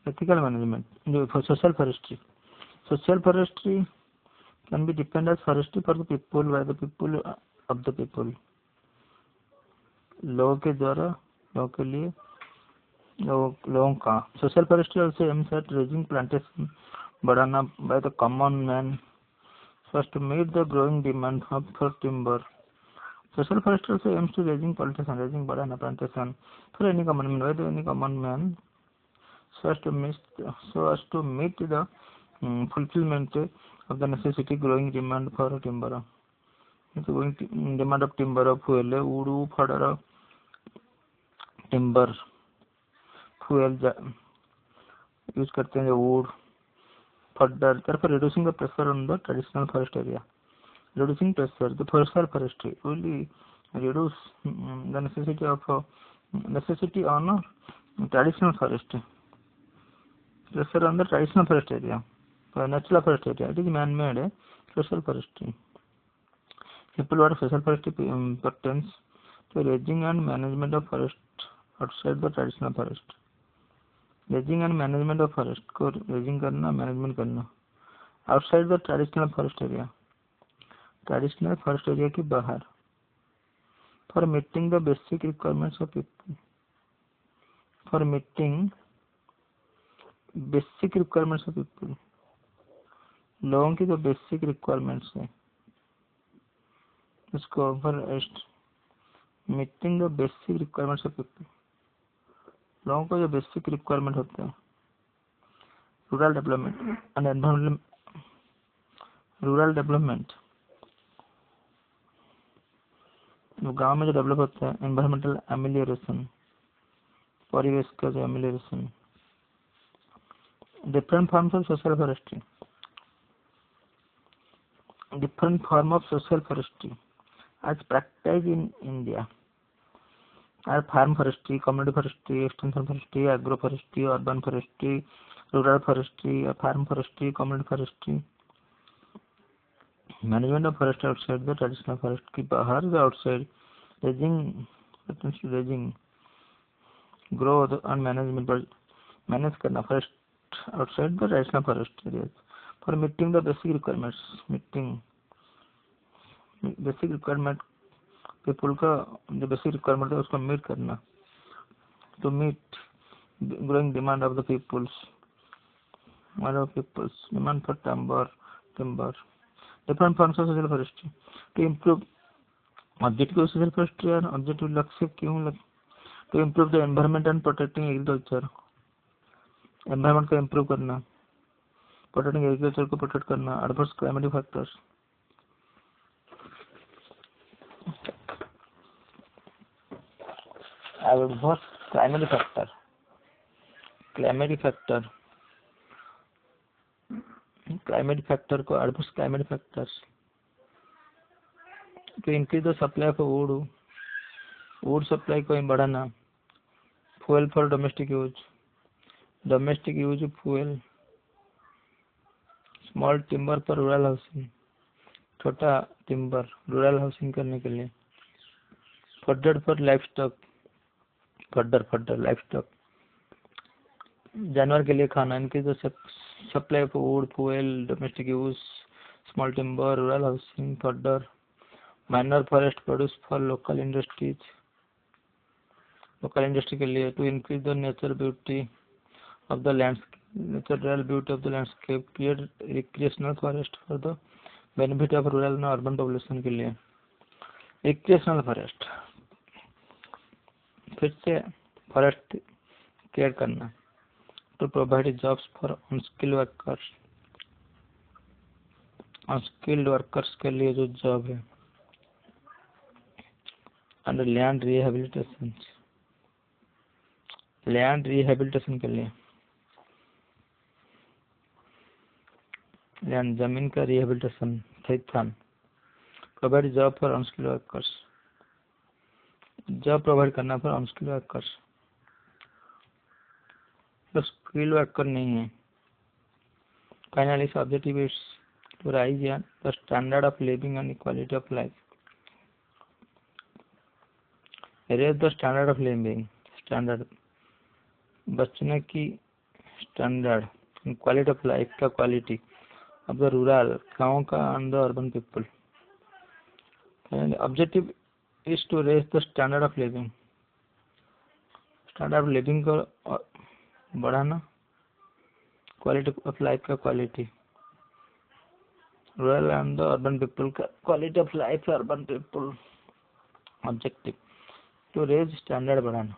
ethical management, social forestry. Social forestry can be defined as forestry for the people, by the people, of the people. लोगों के द्वारा, लोगों के लिए, लोगों का. Social forestry also aims at raising plantation बढ़ाना by the common man first to meet the growing demand for timber. Social forestry also aims to raising बढ़ाना plantation for any common man, by the any common man so as to meet the fulfillment of the necessity growing demand for timber. Growing demand of timber, of fuel, wood, fodder, timber, fuel use करते हैं wood, fodder. Therefore, reducing the pressure on the traditional forest area. Reducing pressure, the social forestry will reduce the necessity on traditional forest. Pressure on the traditional forest area, natural forest area. It is man-made social forestry. People what social forestry pertains to raising and management of forest outside the traditional forest. Raising and management of forest को raising करना, management करना outside the traditional forest area. Traditional forest area के बाहर. For meeting the basic requirements of people. For meeting basic requirements of people. लोगों की जो basic requirements है उसको forest meeting the basic requirements of people. लोगों को जो basic requirement होते हैं rural development and environment. rural development गांव में जो डेवलप होता है environmental amelioration, परिवेश का जो amelioration. Different forms of social forestry. Different form of social forestry as practiced in India are farm forestry, community forestry, extension forestry, agroforestry, urban forestry, rural forestry, farm forestry, community forestry. Management of forest outside the traditional forest की बाहर the outside raising growth and manage करना forest outside the traditional forest areas for meeting the basic requirements. Meeting basic requirement people का जो basic requirement है उसको meet करना to meet growing demand of the peoples demand for timber. Different forms of social forestry to improve objective of social forestry और objective लक्ष्य क्यों to improve the environment and protecting agriculture. environment को improve करना, protecting agriculture को protect करना, adverse climatic factors. adverse climatic factor. climatic factor को adverse climatic factors to increase the supply of wood supply को बढ़ाना, fuel for domestic use fuel, small timber for rural housing, छोटा timber rural housing करने के लिए, fodder for livestock, livestock जानवर के लिए खाना. इनकी जो supply of wood, fuel, domestic use, small timber, rural housing, fodder, minor forest produce for local industries, local industry के लिए to increase the natural beauty of the landscape, create recreational forest for the benefit of rural and urban population के लिए. recreational forest फिर से forest care करना to provide jobs for unskilled workers के लिए जो job है and land rehabilitation के लिए land जमीन का rehabilitation स्थान provide job for unskilled workers job provide करना for unskilled workers. तो skilled worker नहीं है. Finally, objective is to raise the standard of living and quality of life. Raise the standard of living, standard बचने की standard, quality of life का quality of the rural, गाँव का and the urban people. And objective is to raise the standard of living, standard of living को बढ़ाना, quality of life का quality, rural and the urban people का quality of life urban people. Objective to raise standard बढ़ाना।